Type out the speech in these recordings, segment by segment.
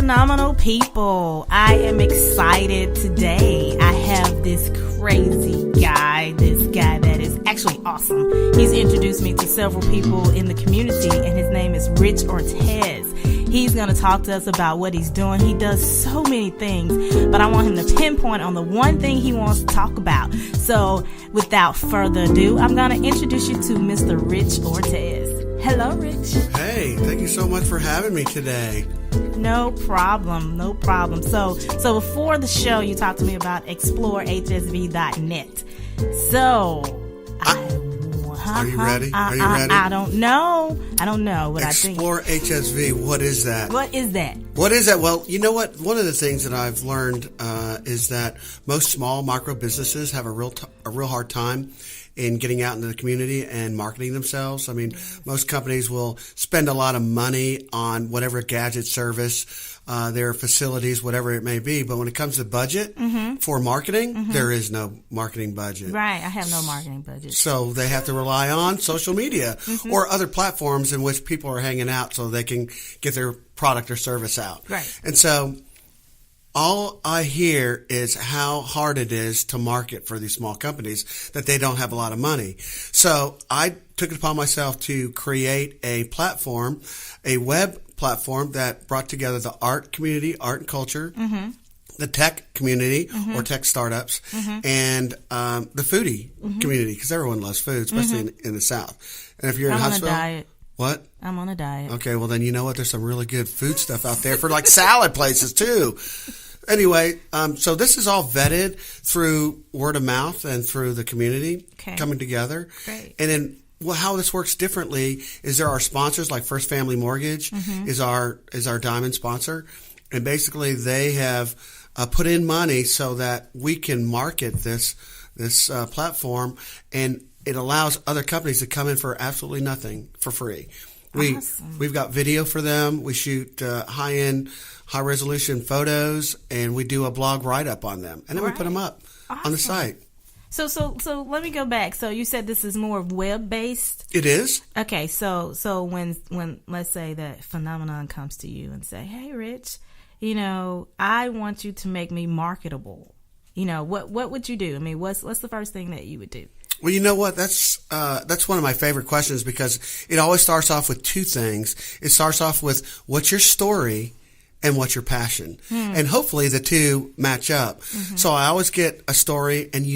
phenomenal people. I am excited today. I have this crazy guy, that is actually awesome. He's introduced me to several people in the community, and his name is Rich Ortiz. He's going to talk to us about what he's doing. He does so many things, but I want him to pinpoint on the one thing he wants to talk about. So without further ado, I'm going to introduce you to Mr. Rich Ortiz. Hello, Rich. Hey, thank you so much for having me today. No problem. So before the show, you talked to me about explorehsv.net. So, are you ready? I don't know, but I think Explore HSV. What is that? What is that? Well, you know what? One of the things that I've learned is that most small micro businesses have a real hard time in getting out into the community and marketing themselves. I mean, most companies will spend a lot of money on whatever gadget service, their facilities, whatever it may be. But when it comes to budget for marketing, there is no marketing budget. Right. I have no marketing budget. So they have to rely on social media or other platforms in which people are hanging out so they can get their product or service out. Right. And so all I hear is how hard it is to market for these small companies that they don't have a lot of money. So I took it upon myself to create a platform, a web platform that brought together the art community, art and culture, the tech community or tech startups, and the foodie community, because everyone loves food, especially in the South. And if you're in Huntsville, on a diet. What? I'm on a diet. Okay, well then you know what? There's some really good food stuff out there for like salad places too. Anyway, so this is all vetted through word of mouth and through the community coming together. Great. And then how this works differently is there are sponsors like First Family Mortgage is our diamond sponsor. And basically they have put in money so that we can market this platform, and it allows other companies to come in for absolutely nothing for free. We've got video for them. We shoot high-end, high-resolution photos, and we do a blog write-up on them. And then we put them up on the site. So let me go back. So you said this is more web-based? It is. Okay, so when let's say that phenomenon comes to you and say, hey, Rich, I want you to make me marketable. What would you do? I mean, what's the first thing that you would do? Well, you know what? That's one of my favorite questions, because it always starts off with two things. It starts off with what's your story and what's your passion. And hopefully the two match up. So I always get a story, and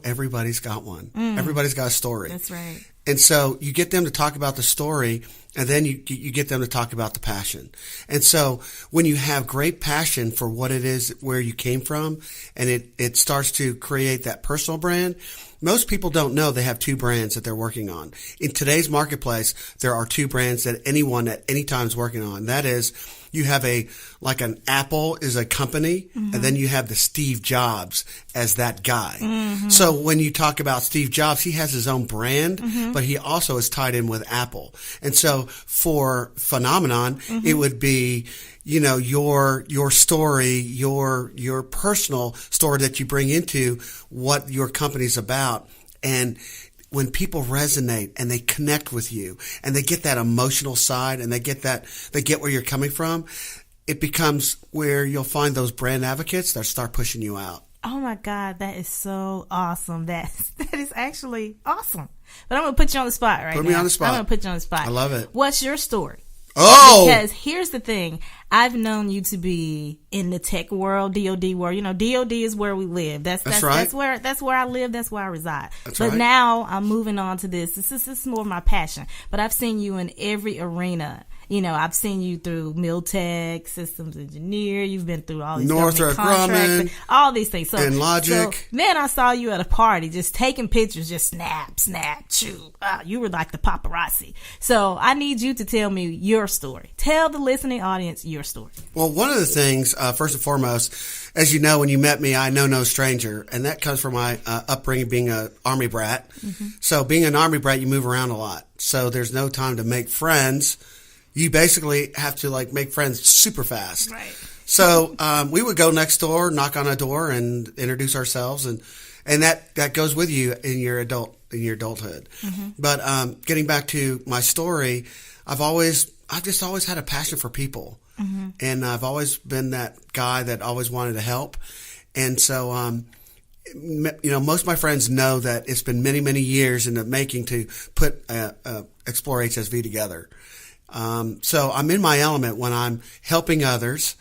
everybody's got one. Everybody's got a story. That's right. And so you get them to talk about the story, and then you get them to talk about the passion. And so when you have great passion for what it is, where you came from, and it starts to create that personal brand. Most people don't know they have two brands that they're working on. In today's marketplace, there are two brands that anyone at any time is working on. That is, you have an Apple is a company, and then you have the Steve Jobs as that guy. So when you talk about Steve Jobs, he has his own brand, but he also is tied in with Apple. And so for Phenomenon, it would be, your story, your personal story that you bring into what your company's about. And when people resonate and they connect with you and they get that emotional side and they get where you're coming from, it becomes where you'll find those brand advocates that start pushing you out. Oh my God, that is so awesome. That is actually awesome. But I'm going to put you on the spot right now. Put me on the spot. I'm going to put you on the spot. I love it. What's your story? Oh! Because here's the thing. I've known you to be in the tech world, DOD world. DOD is where we live. That's right. That's where I live. That's where I reside. But now I'm moving on to this. This is more of my passion. But I've seen you in every arena. I've seen you through Miltech, systems engineer. You've been through all these Northrop Grumman, all these things. And Logic. So then I saw you at a party, just taking pictures, just snap, chew. You were like the paparazzi. So I need you to tell me your story. Tell the listening audience your story. Well, one of the things, first and foremost, as you know, when you met me, I know no stranger, and that comes from my upbringing being an Army brat. So being an Army brat, you move around a lot. So there's no time to make friends. You basically have to make friends super fast. Right. So we would go next door, knock on a door, and introduce ourselves, and that goes with you in your adulthood. But getting back to my story, I've just always had a passion for people. And I've always been that guy that always wanted to help. And so, most of my friends know that it's been many, many years in the making to put Explore HSV together. So I'm in my element when I'm helping others,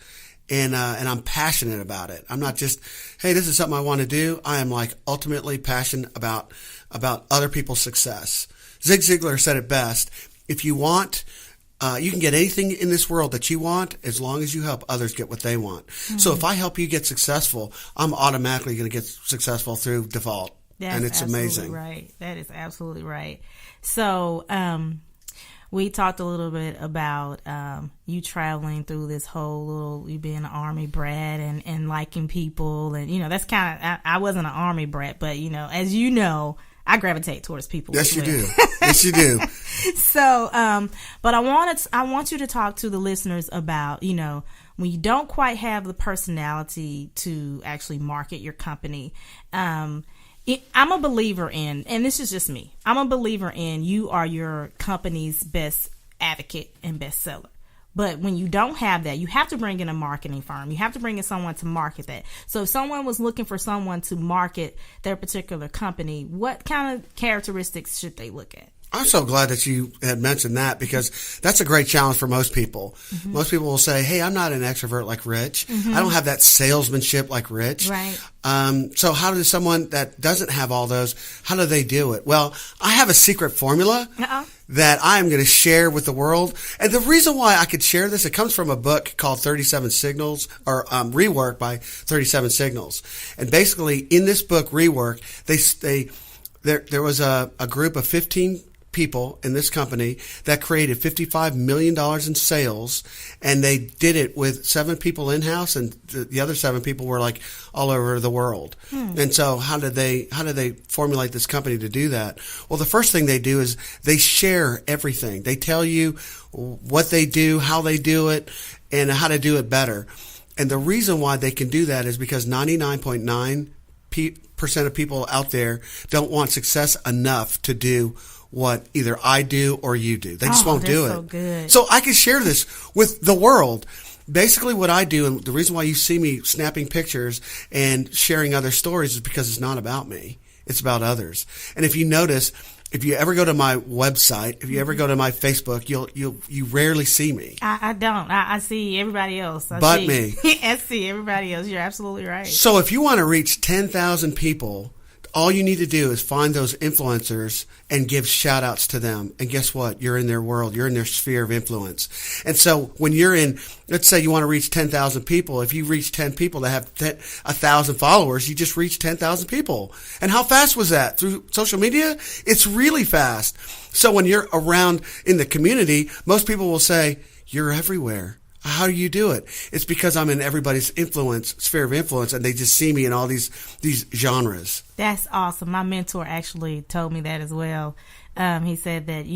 and I'm passionate about it. I'm not just, hey, this is something I want to do. I am like ultimately passionate about other people's success. Zig Ziglar said it best. If you want, you can get anything in this world that you want as long as you help others get what they want. So if I help you get successful, I'm automatically going to get successful through default. And it's amazing. Right. That is absolutely right. So, we talked a little bit about you traveling through this whole little, you being an Army brat and liking people. And, that's kind of, I wasn't an Army brat, but, as you know, I gravitate towards people. Yes, you do. Yes, you do. So, but I want you to talk to the listeners about, when you don't quite have the personality to actually market your company. I'm a believer in, and this is just me, I'm a believer in you are your company's best advocate and best seller. But when you don't have that, you have to bring in a marketing firm. You have to bring in someone to market that. So if someone was looking for someone to market their particular company, what kind of characteristics should they look at? I'm so glad that you had mentioned that, because that's a great challenge for most people. Most people will say, hey, I'm not an extrovert like Rich. I don't have that salesmanship like Rich. Right. So how does someone that doesn't have all those, how do they do it? Well, I have a secret formula that I am going to share with the world. And the reason why I could share this, it comes from a book called 37 Signals, or Rework by 37 Signals. And basically in this book, Rework, there was a group of 15 people in this company that created $55 million in sales, and they did it with 7 people in-house, and the other 7 people were like all over the world. And so how did they formulate this company to do that? Well, the first thing they do is they share everything. They tell you what they do, how they do it, and how to do it better. And the reason why they can do that is because 99.9% of people out there don't want success enough to do what either I do or you do. They just won't do it. So good. So I can share this with the world. Basically what I do, and the reason why you see me snapping pictures and sharing other stories, is because it's not about me. It's about others. And if you notice, if you ever go to my website, if you ever go to my Facebook, you rarely see me. I don't. I see everybody else. Me. I see everybody else. You're absolutely right. So if you want to reach 10,000 people, all you need to do is find those influencers and give shout outs to them. And guess what? You're in their world. You're in their sphere of influence. And so when you're in, let's say you want to reach 10,000 people. If you reach 10 people that have 1,000 followers, you just reach 10,000 people. And how fast was that? Through social media? It's really fast. So when you're around in the community, most people will say, you're everywhere. How do you do it? It's because I'm in everybody's sphere of influence, and they just see me in all these genres. That's awesome. My mentor actually told me that as well. He said that,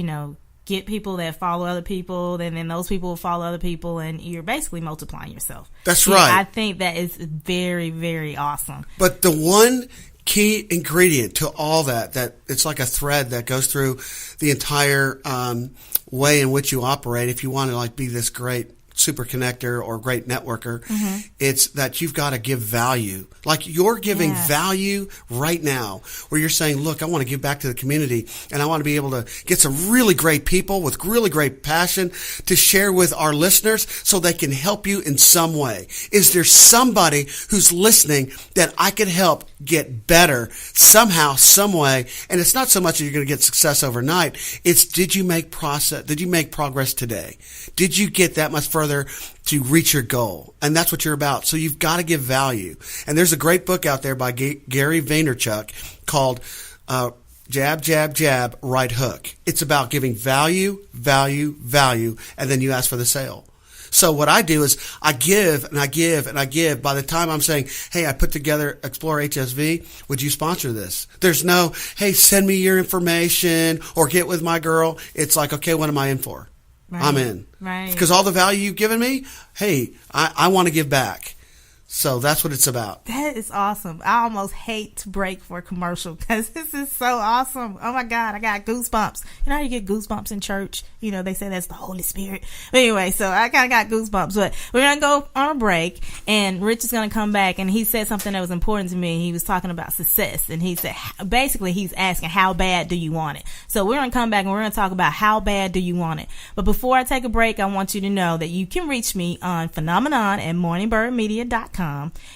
get people that follow other people, and then those people will follow other people, and you're basically multiplying yourself. That's right. I think that is very, very awesome. But the one key ingredient to all that it's like a thread that goes through the entire way in which you operate, if you want to be this great super connector or great networker, it's that you've got to give value. Like you're giving value right now, where you're saying, look, I want to give back to the community, and I want to be able to get some really great people with really great passion to share with our listeners so they can help you in some way. Is there somebody who's listening that I could help get better somehow, some way? And it's not so much that you're going to get success overnight. It's, did you make progress today? Did you get that much further to reach your goal? And that's what you're about. So you've got to give value. And there's a great book out there by Gary Vaynerchuk called Jab, Jab, Jab, Right Hook. It's about giving value, value, value, and then you ask for the sale. So what I do is I give and I give and I give. By the time I'm saying, hey, I put together Explore HSV, would you sponsor this? There's no, hey, send me your information or get with my girl. It's like, okay, what am I in for? Right. I'm in. Right. Because all the value you've given me, hey, I want to give back. So that's what it's about. That is awesome. I almost hate to break for a commercial because this is so awesome. Oh my God, I got goosebumps. You know how you get goosebumps in church? You know, they say that's the Holy Spirit. But anyway, so I kind of got goosebumps. But we're going to go on a break, and Rich is going to come back, and he said something that was important to me. He was talking about success, and he said, basically, he's asking, how bad do you want it? So we're going to come back, and we're going to talk about how bad do you want it. But before I take a break, I want you to know that you can reach me on Phenomenon at morningbirdmedia.com.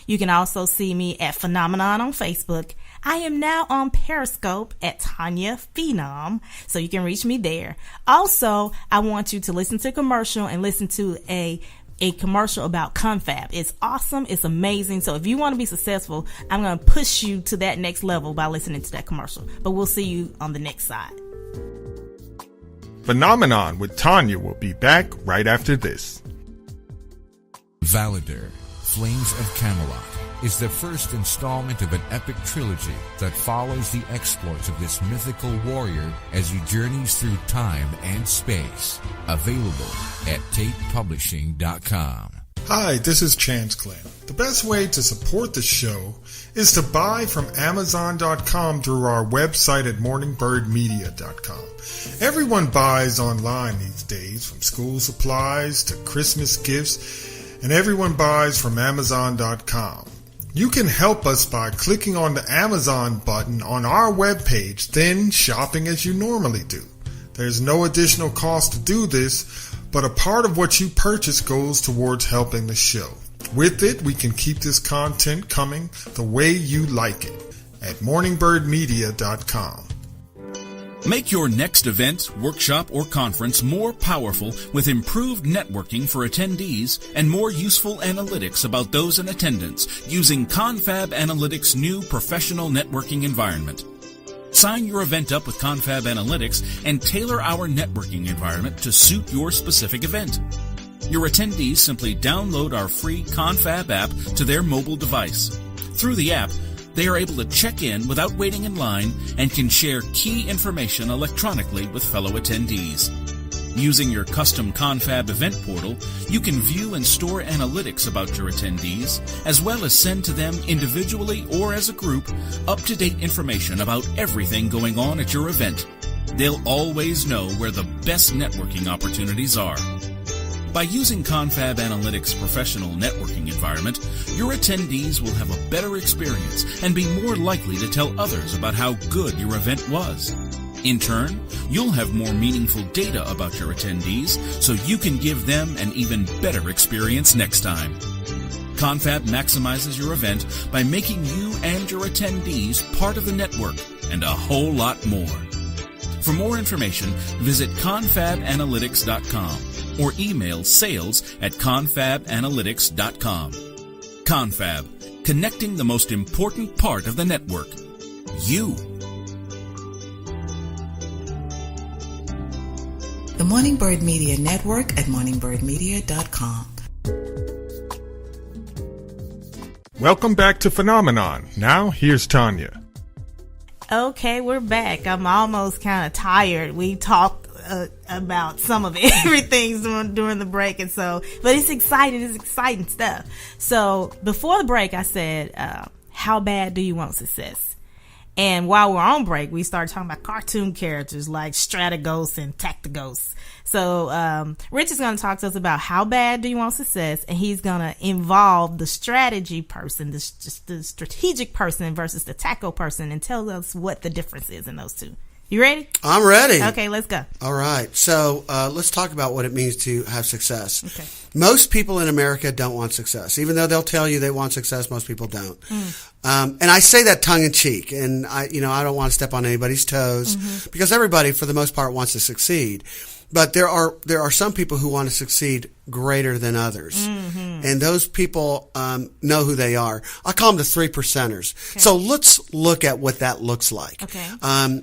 You can also see me at Phenomenon on Facebook. I am now on Periscope at Tonia Phenom, so you can reach me there. Also, I want you to listen to a commercial and listen to a commercial about Confab. It's awesome. It's amazing. So if you want to be successful, I'm going to push you to that next level by listening to that commercial. But we'll see you on the next side. Phenomenon with Tonia will be back right after this. Validar, Flames of Camelot, is the first installment of an epic trilogy that follows the exploits of this mythical warrior as he journeys through time and space. Available at tatepublishing.com. Hi, this is Chance Glenn. The best way to support the show is to buy from Amazon.com through our website at morningbirdmedia.com. Everyone buys online these days, from school supplies to Christmas gifts, and everyone buys from Amazon.com. You can help us by clicking on the Amazon button on our webpage, then shopping as you normally do. There's no additional cost to do this, but a part of what you purchase goes towards helping the show. With it, we can keep this content coming the way you like it at morningbirdmedia.com. Make your next event, workshop, or conference more powerful with improved networking for attendees and more useful analytics about those in attendance using Confab Analytics' new professional networking environment. Sign your event up with Confab Analytics and tailor our networking environment to suit your specific event. Your attendees simply download our free Confab app to their mobile device. Through the app, they are able to check in without waiting in line and can share key information electronically with fellow attendees. Using your custom Confab event portal, you can view and store analytics about your attendees, as well as send to them individually or as a group up-to-date information about everything going on at your event. They'll always know where the best networking opportunities are. By using Confab Analytics' professional networking environment, your attendees will have a better experience and be more likely to tell others about how good your event was. In turn, you'll have more meaningful data about your attendees so you can give them an even better experience next time. Confab maximizes your event by making you and your attendees part of the network and a whole lot more. For more information, visit confabanalytics.com or email sales@confabanalytics.com. Confab, connecting the most important part of the network, you. The Morning Bird Media Network at morningbirdmedia.com. Welcome back to Phenomenon. Now, here's Tonia. Okay, we're back. I'm almost kind of tired. We talked about some of everything during the break, and so, but it's exciting stuff. So before the break, I said, how bad do you want success? And while we're on break, we started talking about cartoon characters like Strategos and Tactigos. So Rich is going to talk to us about how bad do you want success, and he's going to involve the strategy person, the strategic person versus the taco person, and tell us what the difference is in those two. You ready? I'm ready. Okay, let's go. All right. So let's talk about what it means to have success. Okay. Most people in America don't want success. Even though they'll tell you they want success, most people don't. And I say that tongue in cheek, and I don't want to step on anybody's toes because everybody, for the most part, wants to succeed. But there are some people who want to succeed greater than others. And those people know who they are. I call them the 3%ers. Okay. So let's look at what that looks like. Okay.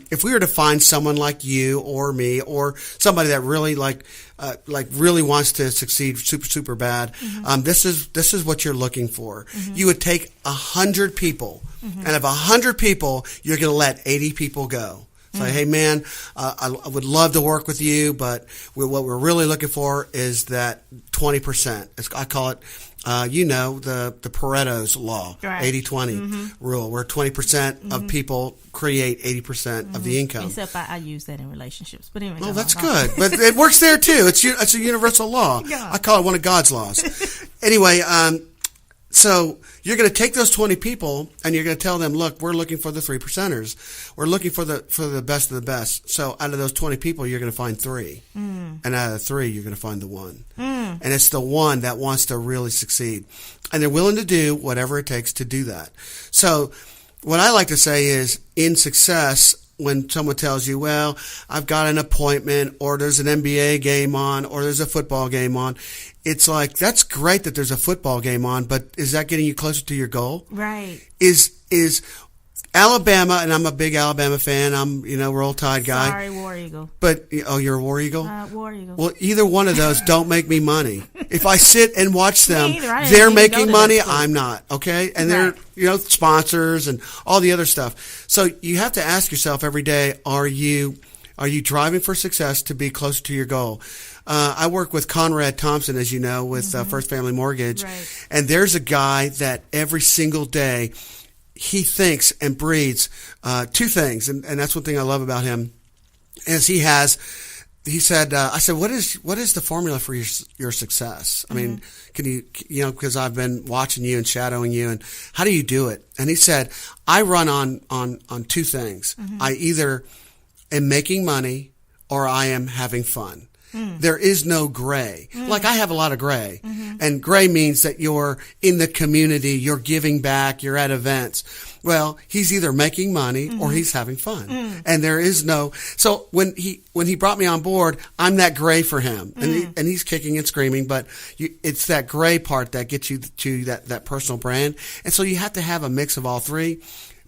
If we were to find someone like you or me or somebody that really really wants to succeed super bad, this is what you're looking for. You would take 100 people, and of 100 people, you're going to let 80 people go. Say, hey man, I would love to work with you, but what we're really looking for is that 20%. I call it, the Pareto's law, right. 80-20 rule, where 20% of people create 80% of the income. Except I use that in relationships. But anyway. Well, that's good. But it works there too. It's a universal law. Yeah. I call it one of God's laws. Anyway, so you're going to take those 20 people and you're going to tell them, look, we're looking for the 3%ers. We're looking for the best of the best. So out of those 20 people, you're going to find 3. And out of the 3, you're going to find the 1. And it's the one that wants to really succeed. And they're willing to do whatever it takes to do that. So what I like to say is, in success, when someone tells you, well, I've got an appointment, or there's an NBA game on, or there's a football game on, it's like, that's great that there's a football game on, but is that getting you closer to your goal? Right. Is Alabama, and I'm a big Alabama fan, Roll Tide guy. Sorry, War Eagle. But, you're a War Eagle? War Eagle. Well, either one of those don't make me money. If I sit and watch them, I they're making money, I'm not, okay? And they're, sponsors and all the other stuff. So you have to ask yourself every day, are you driving for success to be close to your goal? I work with Conrad Thompson, as you know, with First Family Mortgage. Right. And there's a guy that every single day he thinks and breathes 2 things. And that's one thing I love about him, is he said, I said, what is the formula for your success? I mean, can you, because I've been watching you and shadowing you, and how do you do it? And he said, I run on 2 things. I either am making money or I am having fun. There is no gray. Like, I have a lot of gray. And gray means that you're in the community, you're giving back, you're at events. Well, he's either making money or he's having fun. And there is no, so when he brought me on board, I'm that gray for him. And he's kicking and screaming, but it's that gray part that gets you to that personal brand. And so you have to have a mix of all 3.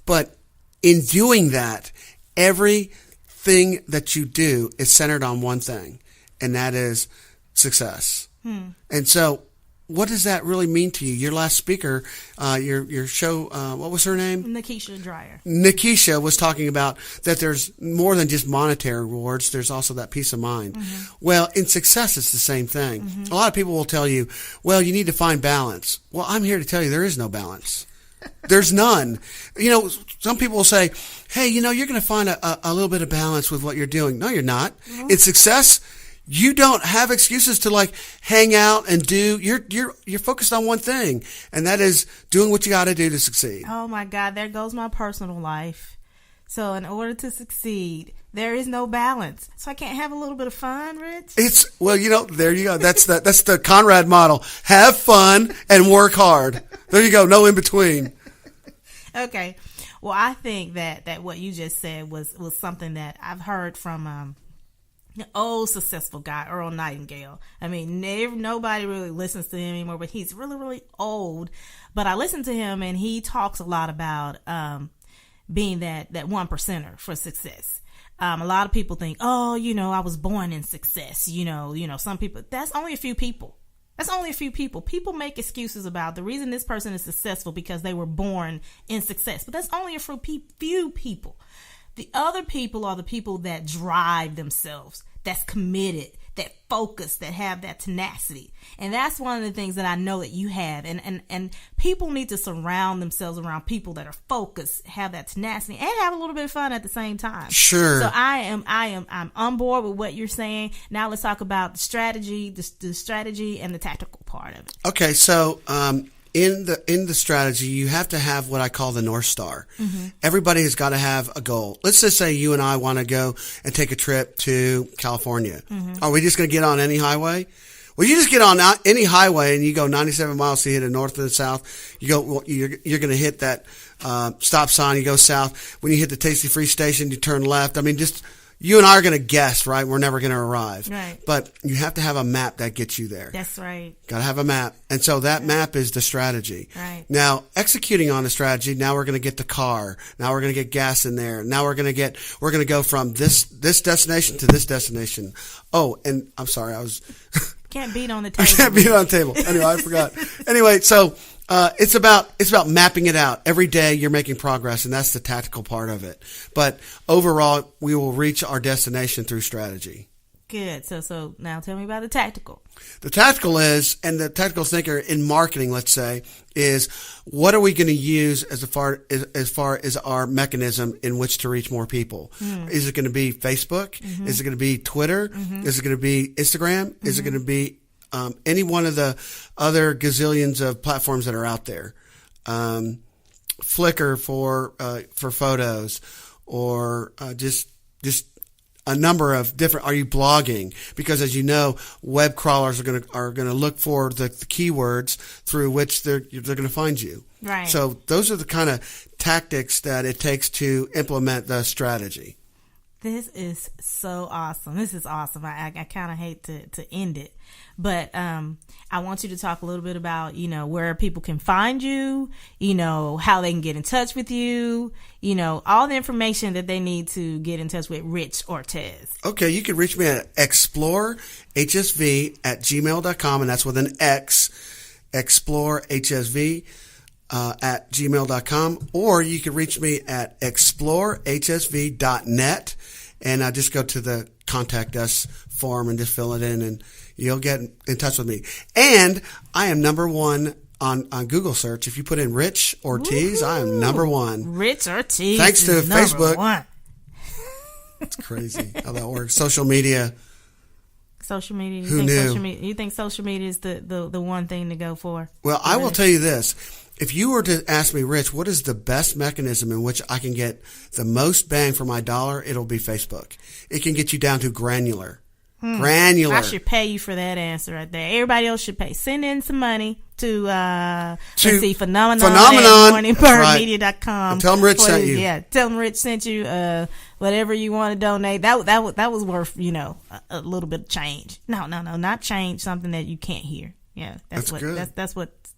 But in doing that, everything that you do is centered on one thing. And that is success. And so, what does that really mean to you? Your last speaker, your show, what was her name? Nikisha Dreyer. Nikisha was talking about that there's more than just monetary rewards. There's also that peace of mind. Well, in success, it's the same thing. A lot of people will tell you, well, you need to find balance. Well, I'm here to tell you there is no balance. There's none. Some people will say, hey, you're going to find a little bit of balance with what you're doing. No, you're not. In success, you don't have excuses to hang out and do. You're focused on one thing, and that is doing what you got to do to succeed. Oh my God, there goes my personal life. So in order to succeed, there is no balance. So I can't have a little bit of fun, Rich? There you go. That's the Conrad model. Have fun and work hard. There you go. No in between. Okay. Well, I think that what you just said was something that I've heard from an old successful guy, Earl Nightingale. I mean, nobody really listens to him anymore, but he's really, really old. But I listen to him, and he talks a lot about being that 1%er for success. A lot of people think, I was born in success. Some people, that's only a few people. People make excuses about the reason this person is successful because they were born in success. But that's only a few people. The other people are the people that drive themselves, that's committed, that focus, that have that tenacity. And that's one of the things that I know that you have. And people need to surround themselves around people that are focused, have that tenacity, and have a little bit of fun at the same time. Sure. So I'm on board with what you're saying. Now let's talk about the strategy, the strategy and the tactical part of it. Okay, so in the strategy, you have to have what I call the North Star. Everybody has got to have a goal. Let's just say you and I want to go and take a trip to California. Are we just going to get on any highway? Well, you just get on any highway and you go 97 miles to hit the north and the south. You're going to hit that stop sign. You go south. When you hit the Tasty Free station, you turn left. I mean, just you and I are going to guess, right? We're never going to arrive. Right. But you have to have a map that gets you there. That's right. Got to have a map. And so that map is the strategy. Right. Now, executing on the strategy, now we're going to get the car. Now we're going to get gas in there. Now we're going to go from this destination to this destination. Oh, and I'm sorry, Can't beat on the table. I can't beat on the table. Anyway, I forgot. Anyway, so It's about mapping it out. Every day you're making progress, and that's the tactical part of it. But overall, we will reach our destination through strategy. Good. So now tell me about the tactical. The tactical is, and the tactical thinker in marketing, let's say, is what are we going to use as far as our mechanism in which to reach more people? Is it going to be Facebook? Is it going to be Twitter? Is it going to be Instagram? Is it going to be any one of the other gazillions of platforms that are out there? Flickr for photos, or just a number of different. Are you blogging? Because as you know, web crawlers are going to look for the keywords through which they're going to find you. Right. So those are the kind of tactics that it takes to implement the strategy. This is so awesome. This is awesome. I kind of hate to end it, but I want you to talk a little bit about, where people can find you, how they can get in touch with you, all the information that they need to get in touch with Rich Ortiz. Okay, you can reach me at explorehsv@gmail.com, and that's with an X, explorehsv at gmail.com, or you can reach me at explorehsv.net, and just go to the contact us form and just fill it in, and you'll get in touch with me. And I am number one on Google search. If you put in Rich Ortiz, I am number one. Rich Ortiz. Thanks to Facebook. One. It's crazy how that works. Social media. Social media. Who knew? You think social media is the one thing to go for? Well, I will tell you this. If you were to ask me, Rich, what is the best mechanism in which I can get the most bang for my dollar? It'll be Facebook. It can get you down to granular. Granular. I should pay you for that answer right there. Everybody else should pay. Send in some money to let's see, Phenomenon at morningbirdmedia.com. Tell them Rich sent you. Yeah, tell them Rich sent you. Whatever you want to donate. That was worth, a little bit of change. No, not change, something that you can't hear. Yeah, that's what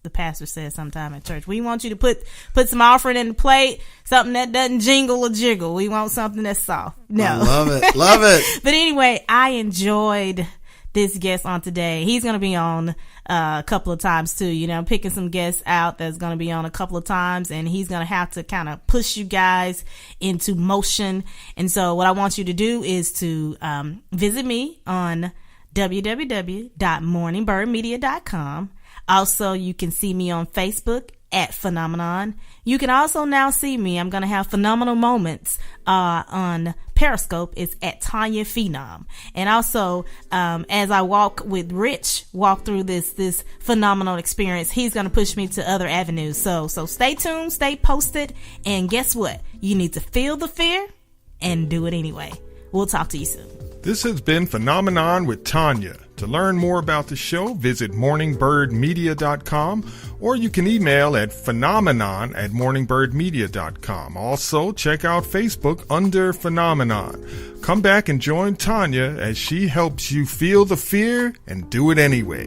the pastor says sometime at church. We want you to put some offering in the plate, something that doesn't jingle or jiggle. We want something that's soft. No. I love it. But anyway, I enjoyed this guest on today. He's going to be on a couple of times too, picking some guests out that's going to be on a couple of times, and he's going to have to kind of push you guys into motion. And so what I want you to do is to visit me on www.morningbirdmedia.com. Also, you can see me on Facebook at Phenomenon. You can also now see me. I'm going to have phenomenal moments on Periscope. It's at Tonia Phenom. And also, as I walk with Rich, walk through this phenomenal experience, he's going to push me to other avenues. So stay tuned, stay posted, and guess what? You need to feel the fear and do it anyway. We'll talk to you soon. This has been Phenomenon with Tonia. To learn more about the show, visit morningbirdmedia.com, or you can email at phenomenon@morningbirdmedia.com. Also, check out Facebook under Phenomenon. Come back and join Tonia as she helps you feel the fear and do it anyway.